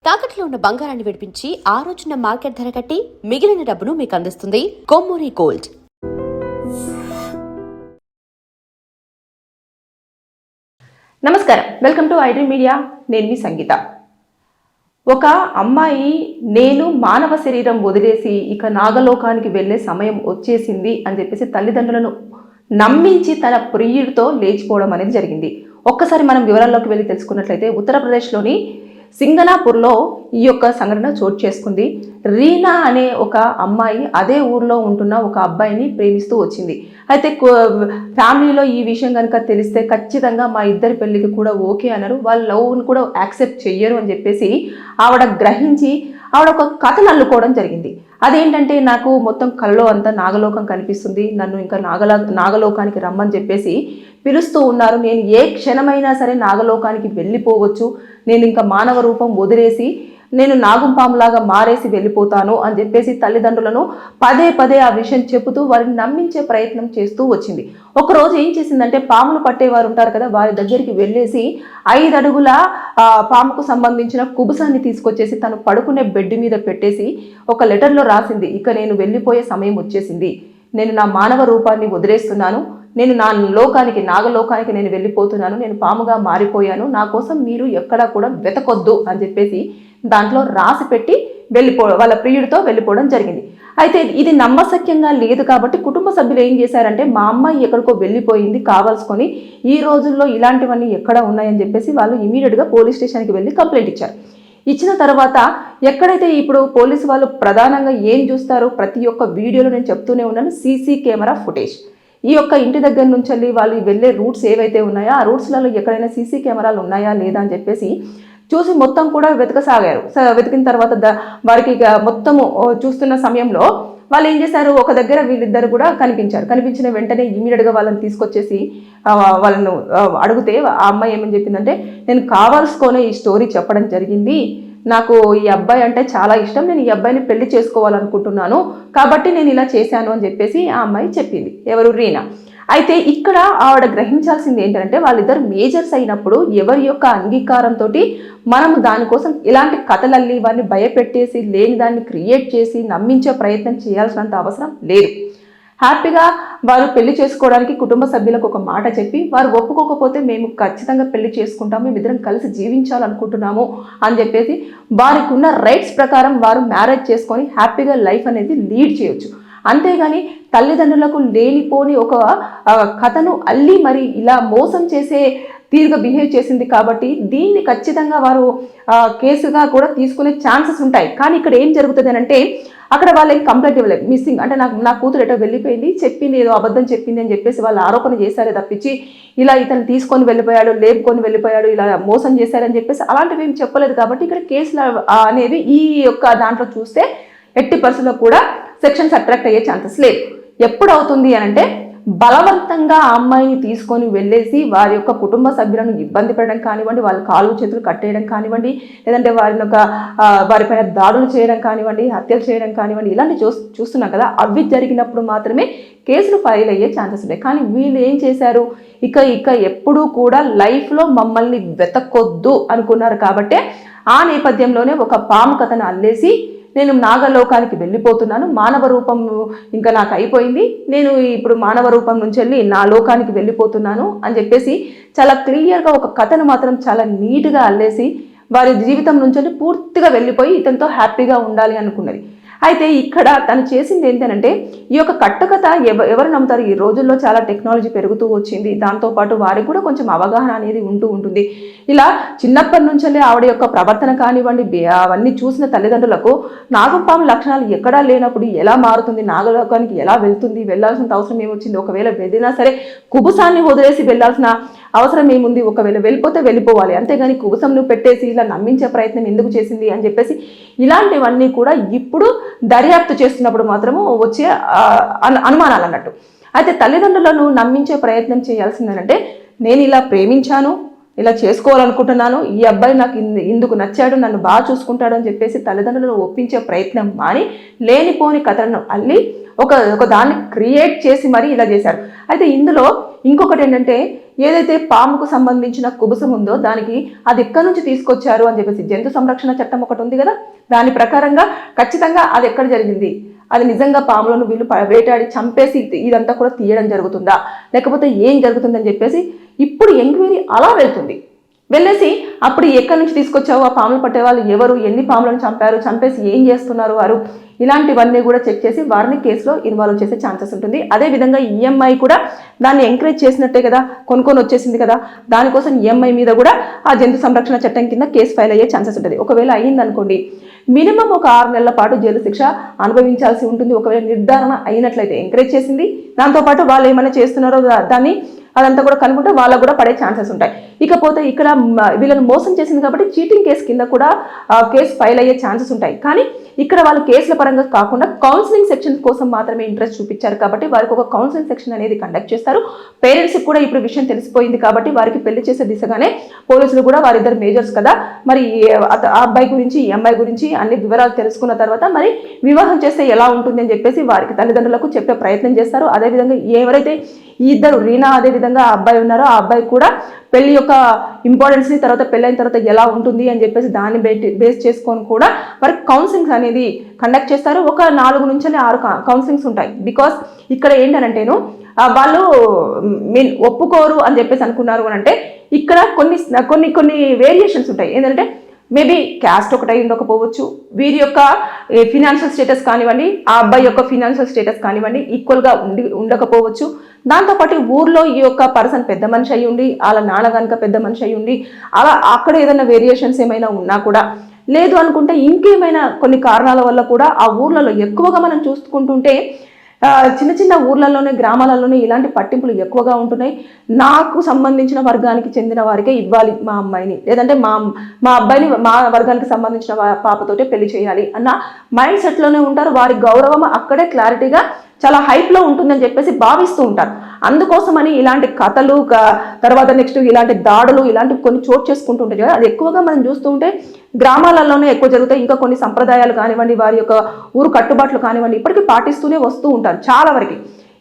తాకట్లో ఉన్న బంగారాన్ని విడిపించి ఆ రోజున మార్కెట్ ధర కట్టి మిగిలిన డబ్బును మీకు అందిస్తుంది కొమ్మూరి గోల్డ్. నమస్కారం, వెల్కమ్ టు ఐడ్రీమ్ మీడియా. నేను మీ సంగీత. ఒక అమ్మాయి నేను మానవ శరీరం వదిలేసి ఇక నాగలోకానికి వెళ్ళే సమయం వచ్చేసింది అని చెప్పేసి తల్లిదండ్రులను నమ్మించి తన ప్రియుడితో లేచిపోవడం అనేది జరిగింది. ఒక్కసారి మనం వివరాల్లోకి వెళ్ళి తెలుసుకున్నట్లయితే ఉత్తరప్రదేశ్లోని సింగనాపూర్లో ఈ యొక్క సంఘటన చోటు చేసుకుంది. రీనా అనే ఒక అమ్మాయి అదే ఊర్లో ఉంటున్న ఒక అబ్బాయిని ప్రేమిస్తూ వచ్చింది. అయితే ఫ్యామిలీలో ఈ విషయం కనుక తెలిస్తే ఖచ్చితంగా మా ఇద్దరి పెళ్ళికి కూడా ఓకే అన్నారు. వాళ్ళ లవ్ని కూడా యాక్సెప్ట్ చెయ్యరు అని చెప్పేసి ఆవిడ గ్రహించి ఆవిడ ఒక కథను అల్లుకోవడం జరిగింది. అదేంటంటే, నాకు మొత్తం కళ్ళలో అంతా నాగలోకం కనిపిస్తుంది, నన్ను ఇంకా నాగలోకానికి రమ్మని చెప్పేసి పిలుస్తూ ఉన్నారు. నేను ఏ క్షణమైనా సరే నాగలోకానికి వెళ్ళిపోవచ్చు, నేను ఇంకా మానవ రూపం వదిలేసి నేను నాగుంపాములాగా మారేసి వెళ్ళిపోతాను అని చెప్పేసి తల్లిదండ్రులను పదే పదే ఆ విషయం చెబుతూ వారిని నమ్మించే ప్రయత్నం చేస్తూ వచ్చింది. ఒకరోజు ఏం చేసిందంటే, పాములు పట్టేవారు ఉంటారు కదా, వారి దగ్గరికి వెళ్ళేసి 5 అడుగుల పాముకు సంబంధించిన కుబుసాన్ని తీసుకొచ్చేసి తను పడుకునే బెడ్ మీద పెట్టేసి ఒక లెటర్లో రాసింది, ఇక నేను వెళ్ళిపోయే సమయం వచ్చేసింది, నేను నా మానవ రూపాన్ని వదిలేస్తున్నాను, నేను నా లోకానికి నాగలోకానికి నేను వెళ్ళిపోతున్నాను, నేను పాముగా మారిపోయాను, నా కోసం మీరు ఎక్కడా కూడా వెతకొద్దు అని చెప్పేసి దాంట్లో రాసి పెట్టి వాళ్ళ ప్రియుడితో వెళ్ళిపోవడం జరిగింది. అయితే ఇది నమ్మశక్యంగా లేదు కాబట్టి కుటుంబ సభ్యులు ఏం చేశారంటే, మా అమ్మాయి ఎక్కడికో వెళ్ళిపోయింది కావాల్సుకొని, ఈ రోజుల్లో ఇలాంటివన్నీ ఎక్కడ ఉన్నాయని చెప్పేసి వాళ్ళు ఇమీడియట్గా పోలీస్ స్టేషన్కి వెళ్ళి కంప్లైంట్ ఇచ్చారు. ఇచ్చిన తర్వాత ఎక్కడైతే ఇప్పుడు పోలీసు వాళ్ళు ప్రధానంగా ఏం చూస్తారు, ప్రతి ఒక్క వీడియోలో నేను చెప్తూనే ఉన్నాను, సీసీ కెమెరా ఫుటేజ్. ఈ యొక్క ఇంటి దగ్గర నుంచి వెళ్ళి వాళ్ళు వెళ్ళే రూట్స్ ఏవైతే ఉన్నాయో ఆ రూట్స్లలో ఎక్కడైనా సీసీ కెమెరాలు ఉన్నాయా లేదా అని చెప్పేసి చూసి మొత్తం కూడా వెతకసాగారు. వెతికిన తర్వాత వారికి మొత్తము చూస్తున్న సమయంలో వాళ్ళు ఏం చేశారు, ఒక దగ్గర వీళ్ళిద్దరు కూడా కనిపించారు. కనిపించిన వెంటనే ఇమీడియట్గా వాళ్ళని తీసుకొచ్చేసి వాళ్ళను అడిగితే ఆ అమ్మాయి ఏమని చెప్పిందంటే, నేను కావాల్సుకొనే ఈ స్టోరీ చెప్పడం జరిగింది, నాకు ఈ అబ్బాయి అంటే చాలా ఇష్టం, నేను ఈ అబ్బాయిని పెళ్లి చేసుకోవాలనుకుంటున్నాను, కాబట్టి నేను ఇలా చేశాను అని చెప్పేసి ఆ అమ్మాయి చెప్పింది. ఎవరు? రీనా. అయితే ఇక్కడ ఆవిడ గ్రహించాల్సింది ఏంటంటే, వాళ్ళిద్దరు మేజర్స్ అయినప్పుడు ఎవరి యొక్క అంగీకారంతో మనము దానికోసం ఇలాంటి కథలల్లి వారిని భయపెట్టేసి లేని దాన్ని క్రియేట్ చేసి నమ్మించే ప్రయత్నం చేయాల్సినంత అవసరం లేదు. హ్యాపీగా వారు పెళ్లి చేసుకోవడానికి కుటుంబ సభ్యులకు ఒక మాట చెప్పి, వారు ఒప్పుకోకపోతే మేము ఖచ్చితంగా పెళ్లి చేసుకుంటాము, మేమిద్దరం కలిసి జీవించాలనుకుంటున్నాము అని చెప్పేసి వారికి ఉన్న రైట్స్ ప్రకారం వారు మ్యారేజ్ చేసుకొని హ్యాపీగా లైఫ్ అనేది లీడ్ చేయొచ్చు. అంతేగాని తల్లిదండ్రులకు లేనిపోని ఒక కథను అల్లి మరి ఇలా మోసం చేసే తీరుగా బిహేవ్ చేసింది కాబట్టి దీన్ని ఖచ్చితంగా వారు కేసుగా కూడా తీసుకునే ఛాన్సెస్ ఉంటాయి. కానీ ఇక్కడ ఏం జరుగుతుంది అని అంటే, అక్కడ వాళ్ళకి కంప్లైంట్ ఇవ్వలేదు, మిస్సింగ్ అంటే నా కూతురు ఎటో వెళ్ళిపోయింది, చెప్పింది ఏదో అబద్ధం చెప్పింది అని చెప్పేసి వాళ్ళు ఆరోపణ చేశారే తప్పించి ఇలా ఇతను తీసుకొని వెళ్ళిపోయాడు, లేపుకొని వెళ్ళిపోయాడు, ఇలా మోసం చేశారని చెప్పేసి అలాంటివి ఏం చెప్పలేదు. కాబట్టి ఇక్కడ కేసులు అనేవి ఈ యొక్క దాంట్లో చూస్తే 80% కూడా సెక్షన్స్ అట్రాక్ట్ అయ్యే ఛాన్సెస్ లేదు. ఎప్పుడు అవుతుంది అని అంటే, బలవంతంగా ఆ అమ్మాయిని తీసుకొని వెళ్ళేసి వారి యొక్క కుటుంబ సభ్యులను ఇబ్బంది పెట్టడం కానివ్వండి, వాళ్ళ కాళ్ళు చేతులు కట్టేయడం కానివ్వండి, లేదంటే వారిపైన దాడులు చేయడం కానివ్వండి, హత్యలు చేయడం కానివ్వండి, ఇలాంటి చూస్తున్నాం కదా, అవి జరిగినప్పుడు మాత్రమే కేసులు ఫైల్ అయ్యే ఛాన్సెస్ ఉన్నాయి. కానీ వీళ్ళు ఏం చేశారు, ఇక ఎప్పుడూ కూడా లైఫ్లో మమ్మల్ని వెతకొద్దు అనుకున్నారు. కాబట్టే ఆ నేపథ్యంలోనే ఒక పాము కథను అల్లేసి, నేను నాగలోకానికి వెళ్ళిపోతున్నాను, మానవ రూపం ఇంకా నాకు అయిపోయింది, నేను ఇప్పుడు మానవ రూపం నుంచి వెళ్ళి నా లోకానికి వెళ్ళిపోతున్నాను అని చెప్పేసి చాలా క్లియర్గా ఒక కథను మాత్రం చాలా నీట్గా అల్లేసి వారి జీవితం నుంచి పూర్తిగా వెళ్ళిపోయి ఇతనితో హ్యాపీగా ఉండాలి అనుకున్నది. అయితే ఇక్కడ తను చేసింది ఏంటంటే, ఈ యొక్క కట్టుకథ ఎవరు నమ్ముతారు, ఈ రోజుల్లో చాలా టెక్నాలజీ పెరుగుతూ వచ్చింది, దాంతోపాటు వారికి కూడా కొంచెం అవగాహన అనేది ఉంటుంది. ఇలా చిన్నప్పటి నుంచే ఆవిడ యొక్క ప్రవర్తన కానివ్వండి, అవన్నీ చూసిన తల్లిదండ్రులకు నాగపాము లక్షణాలు ఎక్కడా లేనప్పుడు ఎలా మారుతుంది, నాగలోకానికి ఎలా వెళ్తుంది, వెళ్ళాల్సిన అవసరం ఏమొచ్చింది, ఒకవేళ వెళ్ళినా సరే కుబుసాన్ని వదిలేసి వెళ్ళాల్సిన అవసరం ఏముంది, ఒకవేళ వెళ్ళిపోతే వెళ్ళిపోవాలి, అంతేగాని కుబుసంను పెట్టేసి ఇలా నమ్మించే ప్రయత్నం ఎందుకు చేసింది అని చెప్పేసి ఇలాంటివన్నీ కూడా ఇప్పుడు దర్యాప్తు చేస్తున్నప్పుడు మాత్రము వచ్చే అనుమానాలు అన్నట్టు. అయితే తల్లిదండ్రులను నమ్మించే ప్రయత్నం చేయాల్సిందేనంటే, నేను ఇలా ప్రేమించాను, ఇలా చేసుకోవాలనుకుంటున్నాను, ఈ అబ్బాయి నాకు ఇందుకు నచ్చాడు, నన్ను బాగా చూసుకుంటాడు అని చెప్పేసి తల్లిదండ్రులను ఒప్పించే ప్రయత్నం మాని లేనిపోని కథలను అల్లి ఒక దాన్ని క్రియేట్ చేసి మరీ ఇలా చేశారు. అయితే ఇందులో ఇంకొకటి ఏంటంటే, ఏదైతే పాముకు సంబంధించిన కుబుసం ఉందో దానికి అది ఎక్కడి నుంచి తీసుకొచ్చారు అని చెప్పేసి జంతు సంరక్షణ చట్టం ఒకటి ఉంది కదా, దాని ప్రకారంగా ఖచ్చితంగా అది ఎక్కడ జరిగింది, అది నిజంగా పాములను వీళ్ళు వేటాడి చంపేసి ఇదంతా కూడా తీయడం జరుగుతుందా, లేకపోతే ఏం జరుగుతుందని చెప్పేసి ఇప్పుడు ఎంక్వైరీ అలా వెళ్తుంది. వెళ్ళేసి అప్పుడు ఎక్కడి నుంచి తీసుకొచ్చావు, ఆ పాములు పట్టే వాళ్ళు ఎవరు, ఎన్ని పాములను చంపారు, చంపేసి ఏం చేస్తున్నారు వారు, ఇలాంటివన్నీ కూడా చెక్ చేసి వారిని కేసులో ఇన్వాల్వ్ చేసే ఛాన్సెస్ ఉంటుంది. అదేవిధంగా ఈఎంఐ కూడా దాన్ని ఎంకరేజ్ చేసినట్టే కదా, కొనుక్కొని వచ్చేసింది కదా, దానికోసం ఈఎంఐ మీద కూడా ఆ జంతు సంరక్షణ చట్టం కింద కేసు ఫైల్ అయ్యే ఛాన్సెస్ ఉంటుంది. ఒకవేళ అయ్యిందనుకోండి, మినిమం ఒక 6 నెలల పాటు జైలు శిక్ష అనుభవించాల్సి ఉంటుంది. ఒకవేళ నిర్ధారణ అయినట్లయితే ఎంకరేజ్ చేసింది, దాంతోపాటు వాళ్ళు ఏమైనా చేస్తున్నారో దాన్ని అదంతా కూడా కనుక్కుంటే వాళ్ళకు కూడా పడే ఛాన్సెస్ ఉంటాయి. ఇకపోతే ఇక్కడ వీళ్ళని మోసం చేసింది కాబట్టి చీటింగ్ కేసు కింద కూడా కేసు ఫైల్ అయ్యే ఛాన్సెస్ ఉంటాయి. కానీ ఇక్కడ వాళ్ళు కేసుల పరంగా కాకుండా కౌన్సిలింగ్ సెక్షన్ కోసం మాత్రమే ఇంట్రెస్ట్ చూపించారు కాబట్టి వారికి ఒక కౌన్సిలింగ్ సెక్షన్ అనేది కండక్ట్ చేస్తారు. పేరెంట్స్కి కూడా ఇప్పుడు విషయం తెలిసిపోయింది కాబట్టి వారికి పెళ్లి చేసే దిశగానే పోలీసులు కూడా వారిద్దరు మేజర్స్ కదా, మరి ఆ అబ్బాయి గురించి ఈ అమ్మాయి గురించి అన్ని వివరాలు తెలుసుకున్న తర్వాత మరి వివాహం చేస్తే ఎలా ఉంటుంది అని చెప్పేసి వారికి తల్లిదండ్రులకు చెప్పే ప్రయత్నం చేస్తారు. అదేవిధంగా ఎవరైతే ఈ ఇద్దరు రీనా అదేవిధంగా ఆ అబ్బాయి ఉన్నారో ఆ అబ్బాయి కూడా పెళ్లి యొక్క ఇంపార్టెన్స్ని, తర్వాత పెళ్ళైన తర్వాత ఎలా ఉంటుంది అని చెప్పేసి దాన్ని బేస్ చేసుకొని కూడా వారికి కౌన్సిలింగ్స్ అనేది కండక్ట్ చేస్తారు. ఒక 4 నుంచి 6 కౌన్సిలింగ్స్ ఉంటాయి. బికాస్ ఇక్కడ ఏంటనంటేను వాళ్ళు ఒప్పుకోరు అని చెప్పేసి అనుకున్నారు అని అంటే ఇక్కడ కొన్ని వేరియేషన్స్ ఉంటాయి. ఏంటంటే మేబీ క్యాస్ట్ ఒకటై ఉండకపోవచ్చు, వీరి యొక్క ఫినాన్షియల్ స్టేటస్ కానివ్వండి, ఆ అబ్బాయి యొక్క ఫినాన్షియల్ స్టేటస్ కానివ్వండి ఈక్వల్గా ఉండకపోవచ్చు. దాంతోపాటు ఊర్లో ఈ యొక్క పర్సన్ పెద్ద మనిషి అయ్యి ఉండి, వాళ్ళ నాన్న కనుక పెద్ద మనిషి అయ్యి ఉండి, అలా అక్కడ ఏదైనా వేరియేషన్స్ ఏమైనా ఉన్నా కూడా, లేదు అనుకుంటే ఇంకేమైనా కొన్ని కారణాల వల్ల కూడా ఆ ఊర్లలో ఎక్కువగా మనం చూసుకుంటుంటే చిన్న చిన్న ఊర్లలోనే గ్రామాలలోనే ఇలాంటి పట్టింపులు ఎక్కువగా ఉంటున్నాయి. నాకు సంబంధించిన వర్గానికి చెందిన వారికే ఇవ్వాలి మా అమ్మాయిని, లేదంటే మా అబ్బాయిని మా వర్గానికి సంబంధించిన పాపతోటే పెళ్లి చేయాలి అన్న మైండ్ సెట్లోనే ఉంటారు. వారి గౌరవం అక్కడే క్లారిటీగా చాలా హైప్లో ఉంటుందని చెప్పేసి భావిస్తూ ఉంటారు. అందుకోసమని ఇలాంటి కథలు, తర్వాత నెక్స్ట్ ఇలాంటి దాడులు ఇలాంటివి కొన్ని చోటు చేసుకుంటూ ఉంటాయి కదా, అది ఎక్కువగా మనం చూస్తూ ఉంటే గ్రామాలలోనే ఎక్కువ జరుగుతాయి. ఇంకా కొన్ని సంప్రదాయాలు కానివ్వండి, వారి యొక్క ఊరు కట్టుబాట్లు కానివ్వండి ఇప్పటికీ పాటిస్తూనే వస్తూ ఉంటారు చాలా వరకు.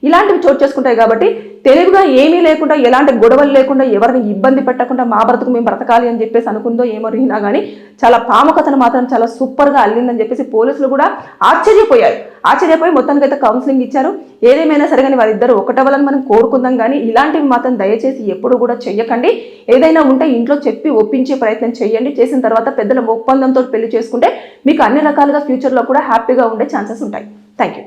ఇలాంటివి చోటు చేసుకుంటాయి కాబట్టి తెలివిగా ఏమీ లేకుండా, ఎలాంటి గొడవలు లేకుండా, ఎవరిని ఇబ్బంది పెట్టకుండా మా బ్రతుకు మేము బ్రతకాలి అని చెప్పేసి అనుకుందో ఏమో రీనా కానీ చాలా పాము కథను మాత్రం చాలా సూపర్గా అల్లిందని చెప్పేసి పోలీసులు కూడా ఆశ్చర్యపోయి మొత్తానికి అయితే కౌన్సిలింగ్ ఇచ్చారు. ఏదేమైనా సరే కానీ వారిద్దరు ఒకటవ్వాలని మనం కోరుకుందాం. కానీ ఇలాంటివి మాత్రం దయచేసి ఎప్పుడు కూడా చెయ్యకండి. ఏదైనా ఉంటే ఇంట్లో చెప్పి ఒప్పించే ప్రయత్నం చేయండి. చేసిన తర్వాత పెద్దల ఒప్పందంతో పెళ్లి చేసుకుంటే మీకు అన్ని రకాలుగా ఫ్యూచర్లో కూడా హ్యాపీగా ఉండే ఛాన్సెస్ ఉంటాయి. Thank you.